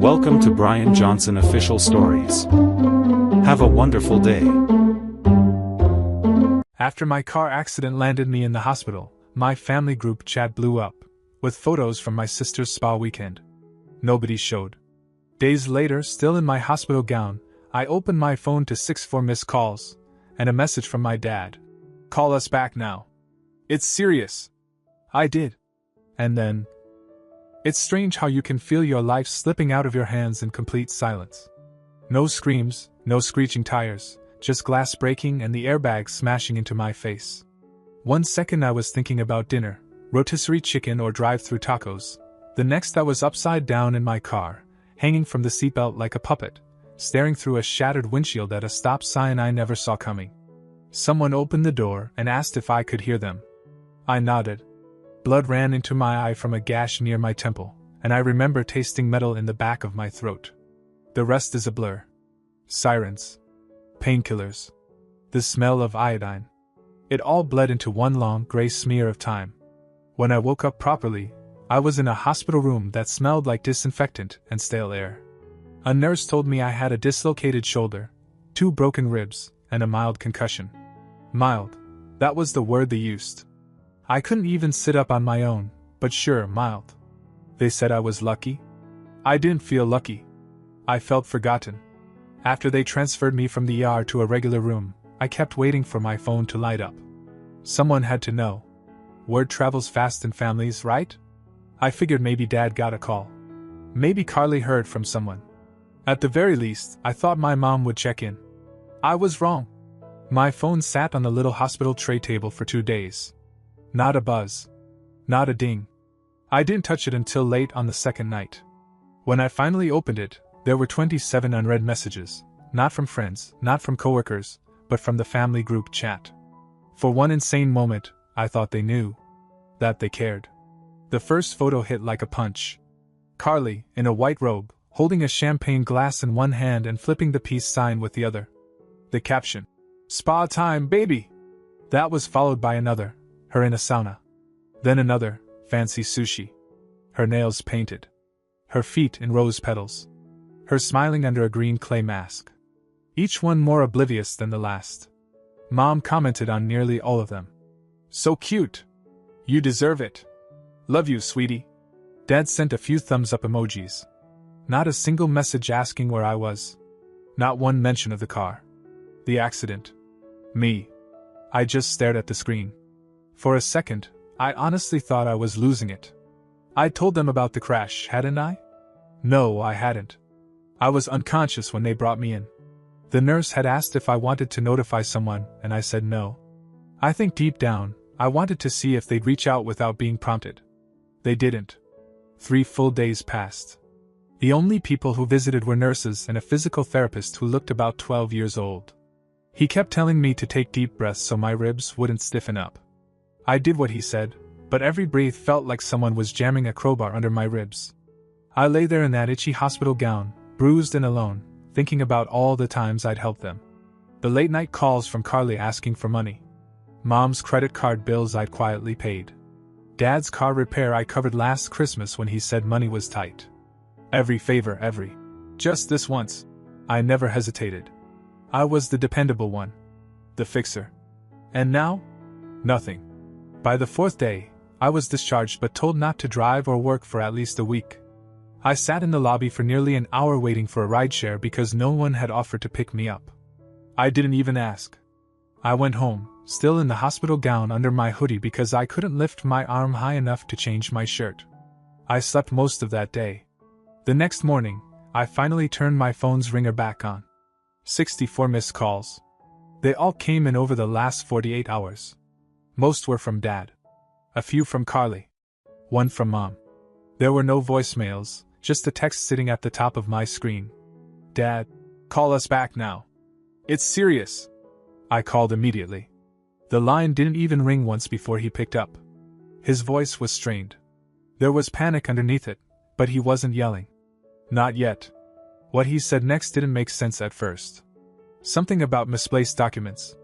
Welcome to Brian Johnson Official Stories. Have a wonderful day. After my car accident landed me in the hospital, my family group chat blew up, with photos from my sister's spa weekend. Nobody showed. Days later, still in my hospital gown, I opened my phone to 64 missed calls, and a message from my dad. "Call us back now. It's serious." I did. And then... It's strange how you can feel your life slipping out of your hands in complete silence. No screams, no screeching tires, just glass breaking and the airbag smashing into my face. 1 second I was thinking about dinner, rotisserie chicken or drive-thru tacos. The next I was upside down in my car, hanging from the seatbelt like a puppet, staring through a shattered windshield at a stop sign I never saw coming. Someone opened the door and asked if I could hear them. I nodded. Blood ran into my eye from a gash near my temple, and I remember tasting metal in the back of my throat. The rest is a blur. Sirens. Painkillers. The smell of iodine. It all bled into one long gray smear of time. When I woke up properly, I was in a hospital room that smelled like disinfectant and stale air. A nurse told me I had a dislocated shoulder, 2 broken ribs, and a mild concussion. Mild. That was the word they used. I couldn't even sit up on my own, but sure, mild. They said I was lucky? I didn't feel lucky. I felt forgotten. After they transferred me from the ER to a regular room, I kept waiting for my phone to light up. Someone had to know. Word travels fast in families, right? I figured maybe Dad got a call. Maybe Carly heard from someone. At the very least, I thought my mom would check in. I was wrong. My phone sat on the little hospital tray table for 2 days. Not a buzz. Not a ding. I didn't touch it until late on the second night. When I finally opened it, there were 27 unread messages, not from friends, not from coworkers, but from the family group chat. For one insane moment, I thought they knew. That they cared. The first photo hit like a punch. Carly, in a white robe, holding a champagne glass in one hand and flipping the peace sign with the other. The caption, "Spa time, baby!" That was followed by another. Her in a sauna. Then another, fancy sushi. Her nails painted. Her feet in rose petals. Her smiling under a green clay mask. Each one more oblivious than the last. Mom commented on nearly all of them. "So cute. You deserve it. Love you, sweetie." Dad sent a few thumbs up emojis. Not a single message asking where I was. Not one mention of the car. The accident. Me. I just stared at the screen. For a second, I honestly thought I was losing it. I'd told them about the crash, hadn't I? No, I hadn't. I was unconscious when they brought me in. The nurse had asked if I wanted to notify someone, and I said no. I think deep down, I wanted to see if they'd reach out without being prompted. They didn't. 3 full days passed. The only people who visited were nurses and a physical therapist who looked about 12 years old. He kept telling me to take deep breaths so my ribs wouldn't stiffen up. I did what he said, but every breath felt like someone was jamming a crowbar under my ribs. I lay there in that itchy hospital gown, bruised and alone, thinking about all the times I'd helped them. The late-night calls from Carly asking for money. Mom's credit card bills I'd quietly paid. Dad's car repair I covered last Christmas when he said money was tight. Every favor, just this once. I never hesitated. I was the dependable one. The fixer. And now? Nothing. By the 4th day, I was discharged but told not to drive or work for at least a week. I sat in the lobby for nearly an hour waiting for a rideshare because no one had offered to pick me up. I didn't even ask. I went home, still in the hospital gown under my hoodie because I couldn't lift my arm high enough to change my shirt. I slept most of that day. The next morning, I finally turned my phone's ringer back on. 64 missed calls. They all came in over the last 48 hours. Most were from Dad. A few from Carly. 1 from Mom. There were no voicemails, just a text sitting at the top of my screen. "Dad, call us back now. It's serious." I called immediately. The line didn't even ring once before he picked up. His voice was strained. There was panic underneath it, but he wasn't yelling. Not yet. What he said next didn't make sense at first. Something about misplaced documents.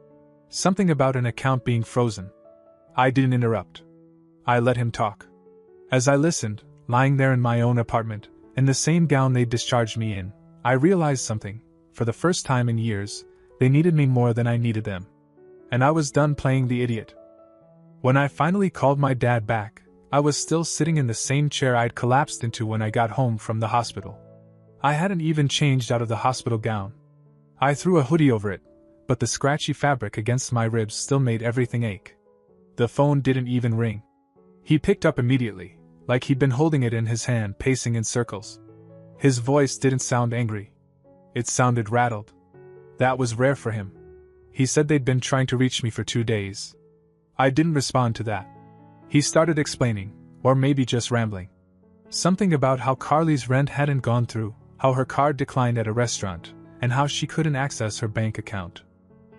Something about an account being frozen. I didn't interrupt. I let him talk. As I listened, lying there in my own apartment, in the same gown they'd discharged me in, I realized something. For the first time in years, they needed me more than I needed them. And I was done playing the idiot. When I finally called my dad back, I was still sitting in the same chair I'd collapsed into when I got home from the hospital. I hadn't even changed out of the hospital gown. I threw a hoodie over it, but the scratchy fabric against my ribs still made everything ache. The phone didn't even ring. He picked up immediately, like he'd been holding it in his hand, pacing in circles. His voice didn't sound angry. It sounded rattled. That was rare for him. He said they'd been trying to reach me for 2 days. I didn't respond to that. He started explaining, or maybe just rambling. Something about how Carly's rent hadn't gone through, how her card declined at a restaurant, and how she couldn't access her bank account.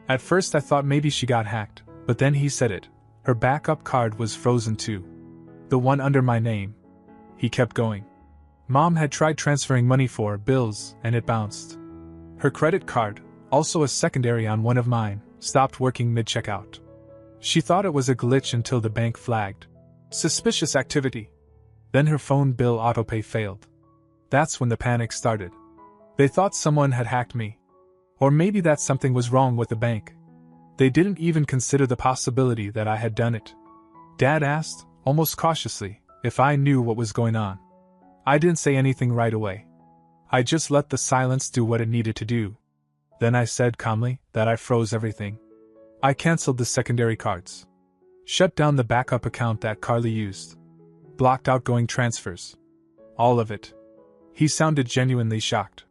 At first I thought maybe she got hacked, but then he said it. Her backup card was frozen too. The one under my name. He kept going. Mom had tried transferring money for bills, and it bounced. Her credit card, also a secondary on one of mine, stopped working mid-checkout. She thought it was a glitch until the bank flagged suspicious activity. Then her phone bill autopay failed. That's when the panic started. They thought someone had hacked me. Or maybe that something was wrong with the bank. They didn't even consider the possibility that I had done it. Dad asked, almost cautiously, if I knew what was going on. I didn't say anything right away. I just let the silence do what it needed to do. Then I said calmly that I froze everything. I canceled the secondary cards. Shut down the backup account that Carly used. Blocked outgoing transfers. All of it. He sounded genuinely shocked.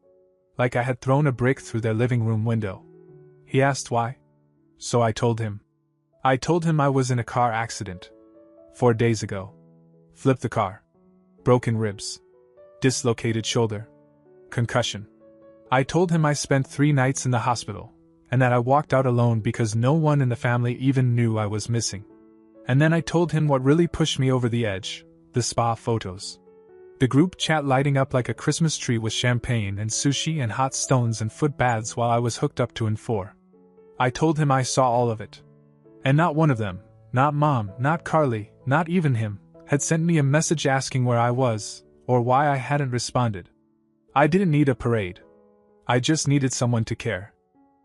Like I had thrown a brick through their living room window. He asked why. So I told him. I told him I was in a car accident. 4 days ago. Flipped the car. Broken ribs. Dislocated shoulder. Concussion. I told him I spent 3 nights in the hospital, and that I walked out alone because no one in the family even knew I was missing. And then I told him what really pushed me over the edge, the spa photos. The group chat lighting up like a Christmas tree with champagne and sushi and hot stones and foot baths while I was hooked up to N4. I told him I saw all of it. And not one of them, not Mom, not Carly, not even him, had sent me a message asking where I was, or why I hadn't responded. I didn't need a parade. I just needed someone to care.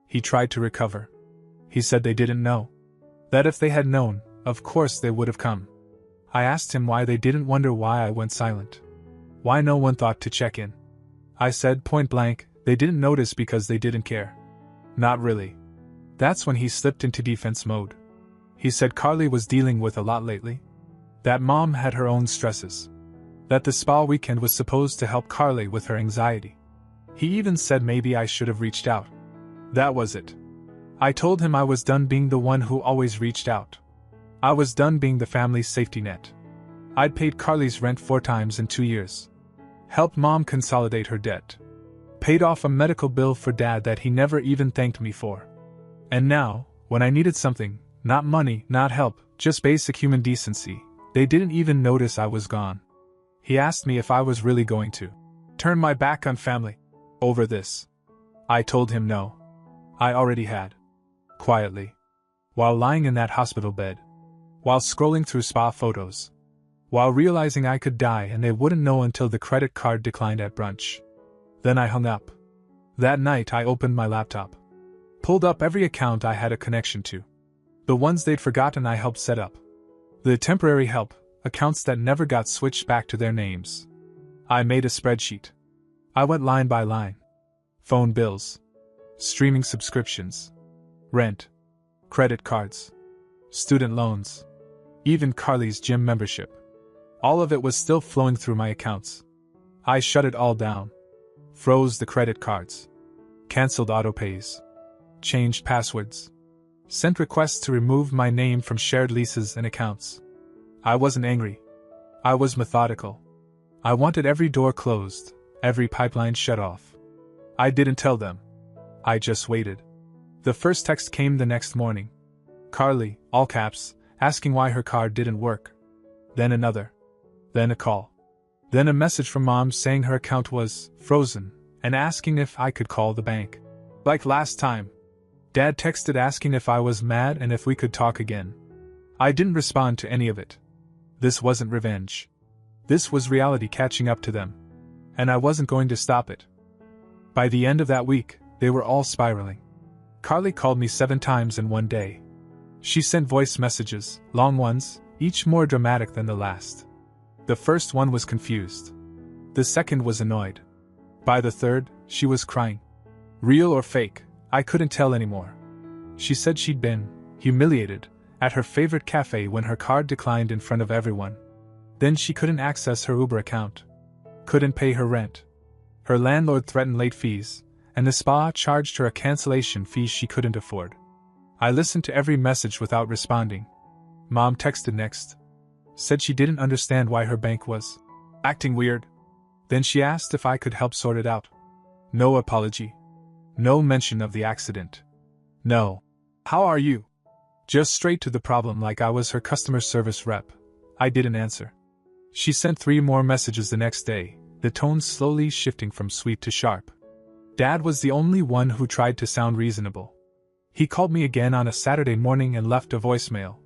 He tried to recover. He said they didn't know. That if they had known, of course they would have come. I asked him why they didn't wonder why I went silent. Why no one thought to check in. I said point blank, they didn't notice because they didn't care. Not really. That's when he slipped into defense mode. He said Carly was dealing with a lot lately. That Mom had her own stresses. That the spa weekend was supposed to help Carly with her anxiety. He even said maybe I should have reached out. That was it. I told him I was done being the one who always reached out. I was done being the family's safety net. I'd paid Carly's rent 4 times in 2 years. Helped Mom consolidate her debt. Paid off a medical bill for Dad that he never even thanked me for. And now, when I needed something, not money, not help, just basic human decency, they didn't even notice I was gone. He asked me if I was really going to turn my back on family over this. I told him no. I already had. Quietly. While lying in that hospital bed. While scrolling through spa photos. While realizing I could die and they wouldn't know until the credit card declined at brunch. Then I hung up. That night I opened my laptop. Pulled up every account I had a connection to. The ones they'd forgotten I helped set up. The temporary help, accounts that never got switched back to their names. I made a spreadsheet. I went line by line. Phone bills. Streaming subscriptions. Rent. Credit cards. Student loans. Even Carly's gym membership. All of it was still flowing through my accounts. I shut it all down. Froze the credit cards. Cancelled autopays. Changed passwords. Sent requests to remove my name from shared leases and accounts. I wasn't angry. I was methodical. I wanted every door closed, every pipeline shut off. I didn't tell them. I just waited. The first text came the next morning. Carly, all caps, asking why her card didn't work. Then another. Then a call. Then a message from Mom saying her account was frozen and asking if I could call the bank. Like last time. Dad texted asking if I was mad and if we could talk again. I didn't respond to any of it. This wasn't revenge. This was reality catching up to them. and I wasn't going to stop it. By the end of that week, they were all spiraling. Carly called me 7 times in one day. She sent voice messages, long ones, each more dramatic than the last. The first one was confused. The second was annoyed. By the third, she was crying. Real or fake, I couldn't tell anymore. She said she'd been humiliated at her favorite cafe when her card declined in front of everyone. Then she couldn't access her Uber account. Couldn't pay her rent. Her landlord threatened late fees, and the spa charged her a cancellation fee she couldn't afford. I listened to every message without responding. Mom texted next. Said she didn't understand why her bank was acting weird. Then she asked if I could help sort it out. No apology. No mention of the accident. No. How are you? Just straight to the problem like I was her customer service rep. I didn't answer. She sent 3 more messages the next day, the tone slowly shifting from sweet to sharp. Dad was the only one who tried to sound reasonable. He called me again on a Saturday morning and left a voicemail.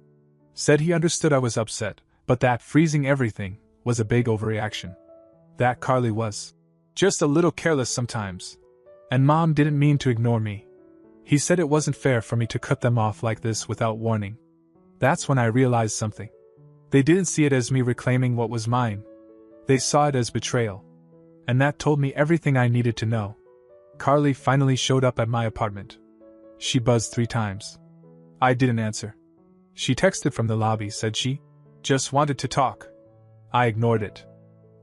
Said he understood I was upset, but that freezing everything was a big overreaction. That Carly was just a little careless sometimes. And Mom didn't mean to ignore me. He said it wasn't fair for me to cut them off like this without warning. That's when I realized something. They didn't see it as me reclaiming what was mine. They saw it as betrayal. And that told me everything I needed to know. Carly finally showed up at my apartment. She buzzed 3 times. I didn't answer. She texted from the lobby, said she just wanted to talk. I ignored it.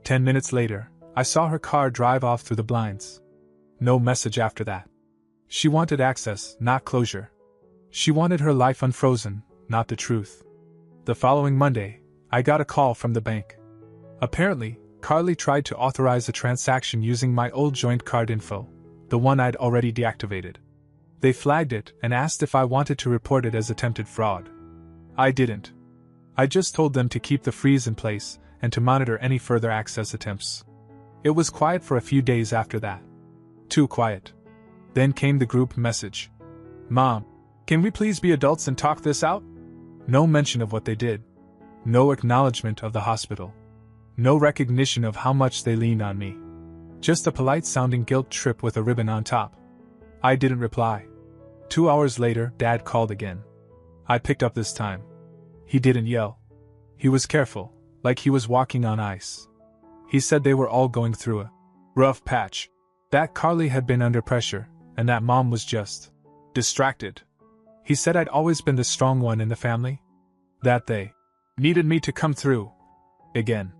10 minutes later, I saw her car drive off through the blinds. No message after that. She wanted access, not closure. She wanted her life unfrozen, not the truth. The following Monday, I got a call from the bank. Apparently, Carly tried to authorize a transaction using my old joint card info, the one I'd already deactivated. They flagged it and asked if I wanted to report it as attempted fraud. I didn't. I just told them to keep the freeze in place and to monitor any further access attempts. It was quiet for a few days after that. Too quiet. Then came the group message. Mom, can we please be adults and talk this out? No mention of what they did. No acknowledgement of the hospital. No recognition of how much they leaned on me. Just a polite-sounding guilt trip with a ribbon on top. I didn't reply. 2 hours later, Dad called again. I picked up this time. He didn't yell. He was careful, like he was walking on ice. He said they were all going through a rough patch. That Carly had been under pressure, and that Mom was just distracted. He said I'd always been the strong one in the family. That they needed me to come through. Again.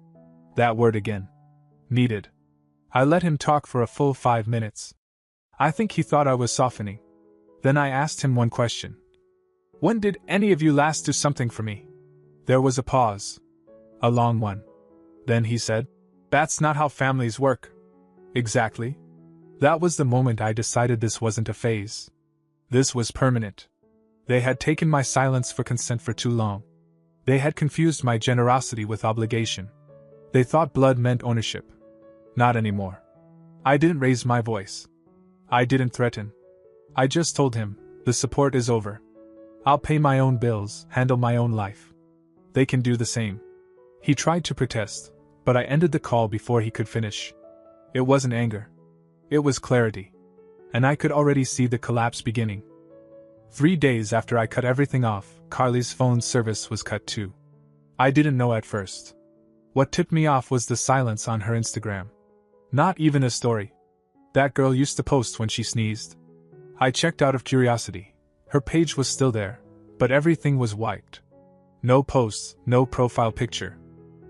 That word again. Needed. I let him talk for a full 5 minutes. I think he thought I was softening. Then I asked him one question. When did any of you last do something for me? There was a pause. A long one. Then he said, That's not how families work. Exactly. That was the moment I decided this wasn't a phase. This was permanent. They had taken my silence for consent for too long. They had confused my generosity with obligation. They thought blood meant ownership. Not anymore. I didn't raise my voice. I didn't threaten. I just told him, the support is over. I'll pay my own bills, handle my own life. They can do the same. He tried to protest, but I ended the call before he could finish. It wasn't anger. It was clarity. And I could already see the collapse beginning. 3 days after I cut everything off, Carly's phone service was cut too. I didn't know at first. What tipped me off was the silence on her Instagram. Not even a story. That girl used to post when she sneezed. I checked out of curiosity. Her page was still there, but everything was wiped. No posts, no profile picture.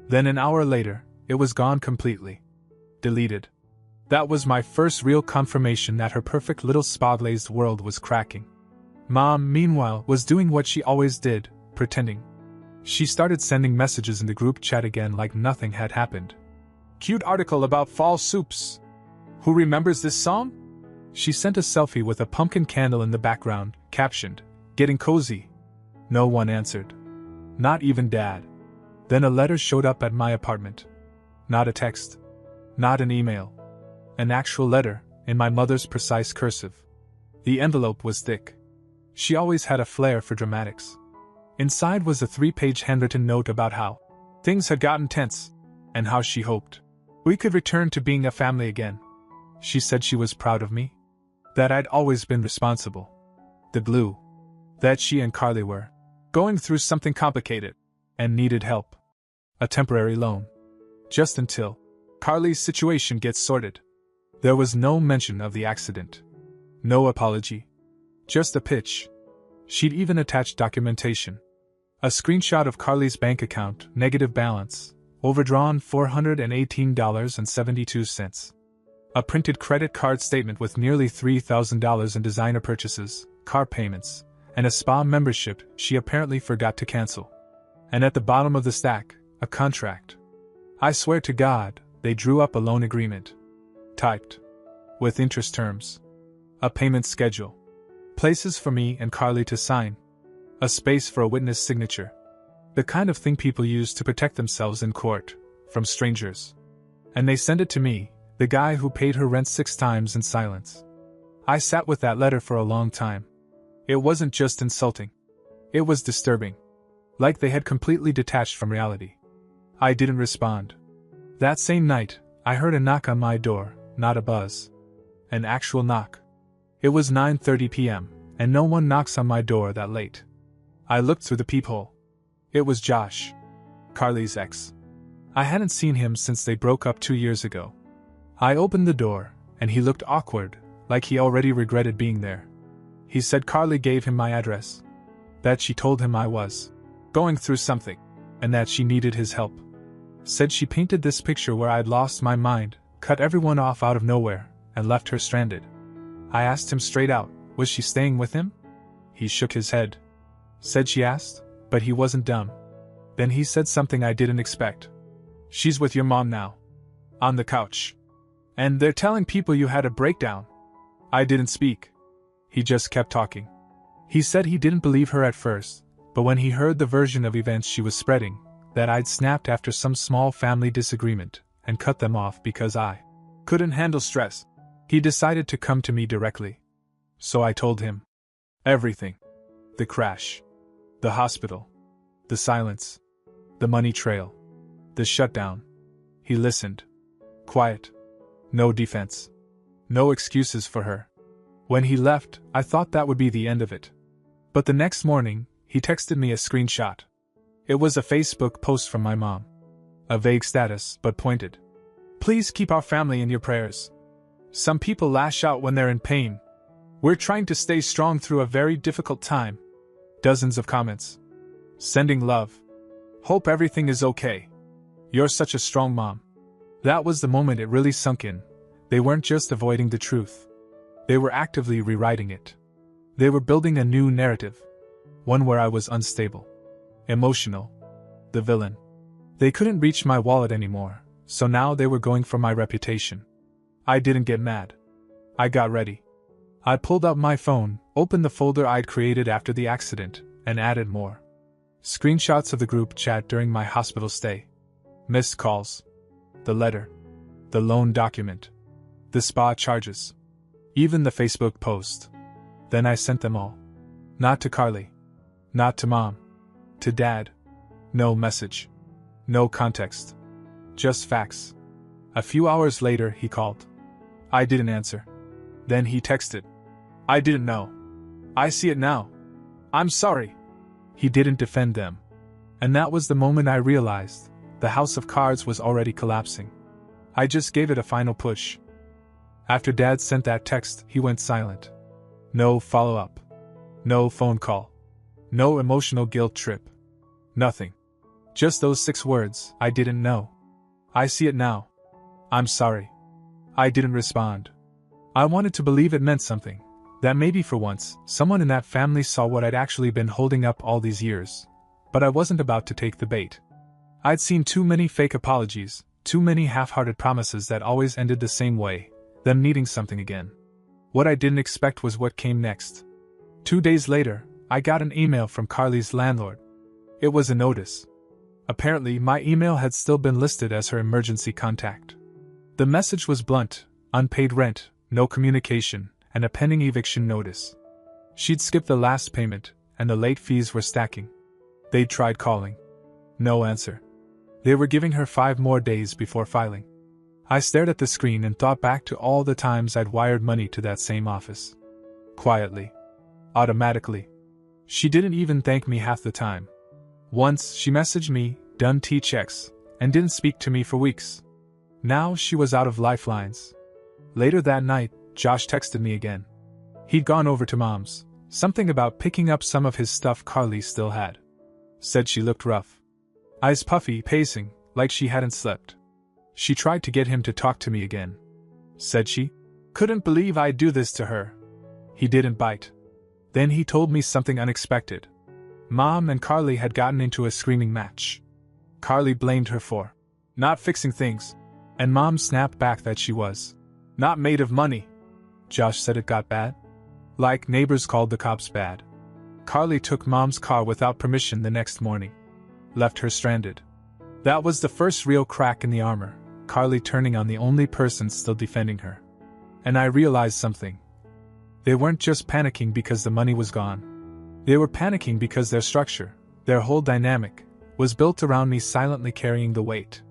Then an hour later, it was gone completely. Deleted. That was my first real confirmation that her perfect little spa-glazed world was cracking. Mom, meanwhile, was doing what she always did, pretending. She started sending messages in the group chat again like nothing had happened. Cute article about fall soups. Who remembers this song? She sent a selfie with a pumpkin candle in the background, captioned, Getting cozy. No one answered. Not even Dad. Then a letter showed up at my apartment. Not a text. Not an email. An actual letter, in my mother's precise cursive. The envelope was thick. She always had a flair for dramatics. Inside was a 3-page handwritten note about how things had gotten tense, and how she hoped We could return to being a family again. She said she was proud of me. That I'd always been responsible. The glue. That she and Carly were going through something complicated and needed help. A temporary loan. Just until Carly's situation gets sorted. There was no mention of the accident. No apology. Just a pitch. She'd even attached documentation. A screenshot of Carly's bank account, negative balance, overdrawn $418.72. A printed credit card statement with nearly $3,000 in designer purchases, car payments, and a spa membership she apparently forgot to cancel. And at the bottom of the stack, a contract. I swear to God, they drew up a loan agreement. Typed. With interest terms. A payment schedule. Places for me and Carly to sign. A space for a witness signature. The kind of thing people use to protect themselves in court, from strangers. And they send it to me, the guy who paid her rent 6 times in silence. I sat with that letter for a long time. It wasn't just insulting. It was disturbing. Like they had completely detached from reality. I didn't respond. That same night, I heard a knock on my door, not a buzz. An actual knock. It was 9:30 p.m., and no one knocks on my door that late. I looked through the peephole. It was Josh. Carly's ex. I hadn't seen him since they broke up 2 years ago. I opened the door, and he looked awkward, like he already regretted being there. He said Carly gave him my address. That she told him I was going through something, and that she needed his help. Said she painted this picture where I'd lost my mind, cut everyone off out of nowhere, and left her stranded. I asked him straight out, was she staying with him? He shook his head. Said she asked, but he wasn't dumb. Then he said something I didn't expect. She's with your mom now. On the couch. And they're telling people you had a breakdown. I didn't speak. He just kept talking. He said he didn't believe her at first, but when he heard the version of events she was spreading, that I'd snapped after some small family disagreement, and cut them off because I couldn't handle stress, he decided to come to me directly. So I told him everything. The crash. The hospital. The silence. The money trail. The shutdown. He listened. Quiet. No defense. No excuses for her. When he left, I thought that would be the end of it. But the next morning, he texted me a screenshot. It was a Facebook post from my mom. A vague status, but pointed. Please keep our family in your prayers. Some people lash out when they're in pain. We're trying to stay strong through a very difficult time. Dozens of comments. Sending love. Hope everything is okay. You're such a strong mom. That was the moment it really sunk in. They weren't just avoiding the truth. They were actively rewriting it. They were building a new narrative. One where I was unstable. Emotional. The villain. They couldn't reach my wallet anymore, so now they were going for my reputation. I didn't get mad. I got ready. I pulled out my phone, opened the folder I'd created after the accident, and added more. Screenshots of the group chat during my hospital stay. Missed calls. The letter. The loan document. The spa charges. Even the Facebook post. Then I sent them all. Not to Carly. Not to Mom. To Dad. No message. No context. Just facts. A few hours later, he called. I didn't answer. Then he texted. I didn't know. I see it now. I'm sorry. He didn't defend them. And that was the moment I realized the house of cards was already collapsing. I just gave it a final push. After Dad sent that text, he went silent. No follow-up. No phone call. No emotional guilt trip. Nothing. Just those 6 words, I didn't know. I see it now. I'm sorry. I didn't respond. I wanted to believe it meant something. That maybe for once, someone in that family saw what I'd actually been holding up all these years. But I wasn't about to take the bait. I'd seen too many fake apologies, too many half-hearted promises that always ended the same way, them needing something again. What I didn't expect was what came next. 2 days later, I got an email from Carly's landlord. It was a notice. Apparently, my email had still been listed as her emergency contact. The message was blunt: unpaid rent, no communication, and a pending eviction notice. She'd skipped the last payment, and the late fees were stacking. They'd tried calling. No answer. They were giving her 5 more days before filing. I stared at the screen and thought back to all the times I'd wired money to that same office. Quietly. Automatically. She didn't even thank me half the time. Once, she messaged me, "Done T-checks," and didn't speak to me for weeks. Now she was out of lifelines. Later that night, Josh texted me again. He'd gone over to Mom's. Something about picking up some of his stuff Carly still had. Said she looked rough. Eyes puffy, pacing, like she hadn't slept. She tried to get him to talk to me again. Said she couldn't believe I'd do this to her. He didn't bite. Then he told me something unexpected. Mom and Carly had gotten into a screaming match. Carly blamed her for not fixing things, and Mom snapped back that she was not made of money. Josh said it got bad. Like neighbors called the cops bad. Carly took Mom's car without permission the next morning. Left her stranded. That was the first real crack in the armor, Carly turning on the only person still defending her. And I realized something. They weren't just panicking because the money was gone. They were panicking because their structure, their whole dynamic, was built around me silently carrying the weight.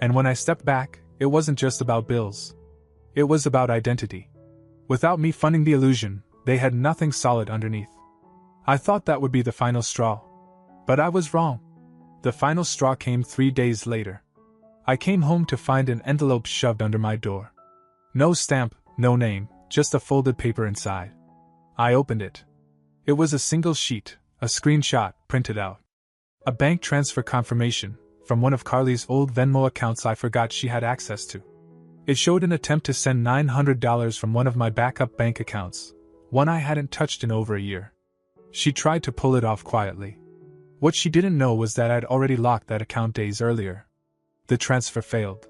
And when I stepped back, it wasn't just about bills. It was about identity. Without me funding the illusion, they had nothing solid underneath. I thought that would be the final straw. But I was wrong. The final straw came 3 days later. I came home to find an envelope shoved under my door. No stamp, no name, just a folded paper inside. I opened it. It was a single sheet, a screenshot, printed out. A bank transfer confirmation, from one of Carly's old Venmo accounts I forgot she had access to. It showed an attempt to send $900 from one of my backup bank accounts, one I hadn't touched in over a year. She tried to pull it off quietly. What she didn't know was that I'd already locked that account days earlier. The transfer failed.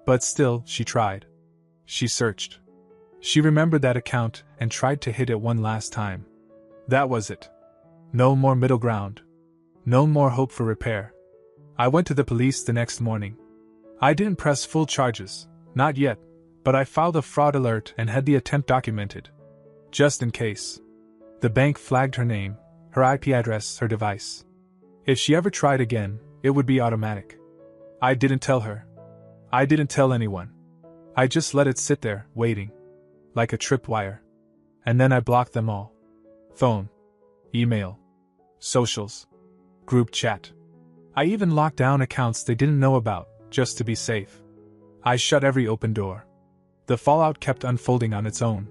But still, she tried. She searched. She remembered that account and tried to hit it one last time. That was it. No more middle ground. No more hope for repair. I went to the police the next morning. I didn't press full charges, not yet, but I filed a fraud alert and had the attempt documented. Just in case. The bank flagged her name, her IP address, her device. If she ever tried again, it would be automatic. I didn't tell her. I didn't tell anyone. I just let it sit there, waiting. Like a tripwire. And then I blocked them all. Phone. Email. Socials. Group chat. I even locked down accounts they didn't know about, just to be safe. I shut every open door. The fallout kept unfolding on its own.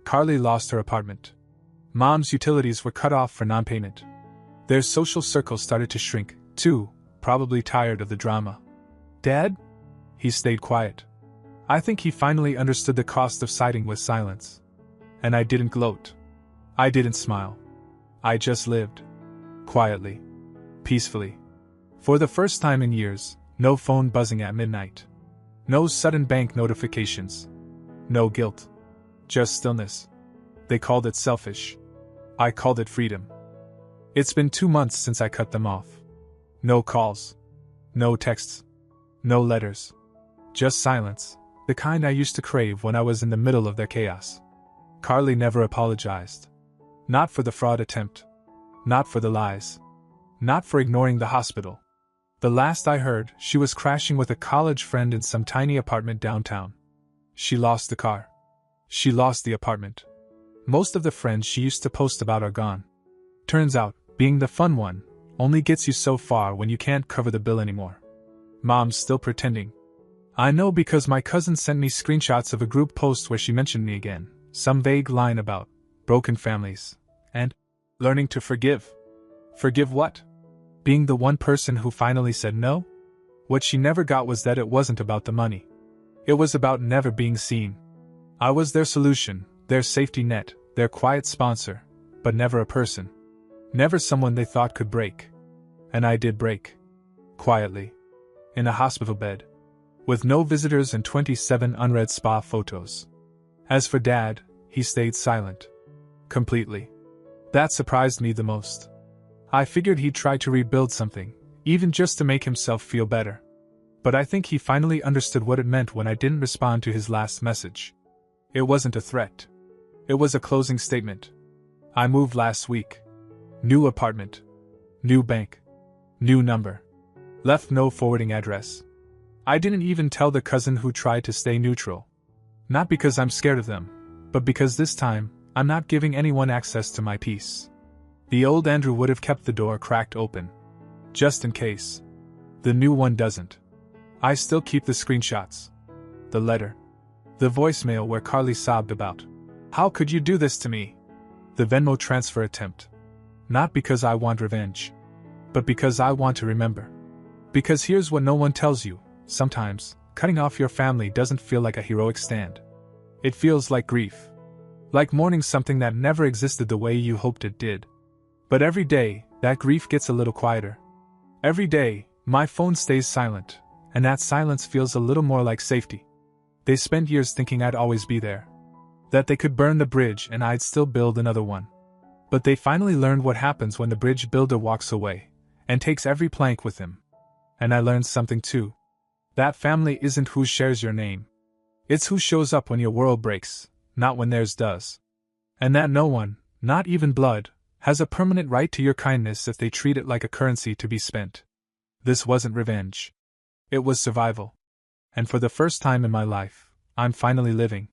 Carly lost her apartment. Mom's utilities were cut off for non-payment. Their social circle started to shrink, too, probably tired of the drama. Dad? He stayed quiet. I think he finally understood the cost of siding with silence. And I didn't gloat. I didn't smile. I just lived. Quietly. Peacefully. For the first time in years, no phone buzzing at midnight. No sudden bank notifications. No guilt. Just stillness. They called it selfish. I called it freedom. It's been 2 months since I cut them off. No calls. No texts. No letters. Just silence, the kind I used to crave when I was in the middle of their chaos. Carly never apologized. Not for the fraud attempt. Not for the lies. Not for ignoring the hospital. The last I heard, she was crashing with a college friend in some tiny apartment downtown. She lost the car. She lost the apartment. Most of the friends she used to post about are gone. Turns out, being the fun one only gets you so far when you can't cover the bill anymore. Mom's still pretending. I know because my cousin sent me screenshots of a group post where she mentioned me again, some vague line about broken families and learning to forgive. Forgive what? Being the one person who finally said no? What she never got was that it wasn't about the money. It was about never being seen. I was their solution, their safety net, their quiet sponsor, but never a person. Never someone they thought could break. And I did break. Quietly. In a hospital bed. With no visitors and 27 unread spa photos. As for Dad, he stayed silent. Completely. That surprised me the most. I figured he'd try to rebuild something, even just to make himself feel better. But I think he finally understood what it meant when I didn't respond to his last message. It wasn't a threat. It was a closing statement. I moved last week. New apartment. New bank. New number. Left no forwarding address. I didn't even tell the cousin who tried to stay neutral. Not because I'm scared of them, but because this time, I'm not giving anyone access to my peace. The old Andrew would have kept the door cracked open. Just in case. The new one doesn't. I still keep the screenshots. The letter. The voicemail where Carly sobbed about, "How could you do this to me?" The Venmo transfer attempt. Not because I want revenge, but because I want to remember. Because here's what no one tells you. Sometimes, cutting off your family doesn't feel like a heroic stand. It feels like grief. Like mourning something that never existed the way you hoped it did. But every day, that grief gets a little quieter. Every day, my phone stays silent, and that silence feels a little more like safety. They spent years thinking I'd always be there. That they could burn the bridge and I'd still build another one. But they finally learned what happens when the bridge builder walks away, and takes every plank with him. And I learned something too. That family isn't who shares your name. It's who shows up when your world breaks, not when theirs does. And that no one, not even blood, has a permanent right to your kindness if they treat it like a currency to be spent. This wasn't revenge. It was survival. And for the first time in my life, I'm finally living.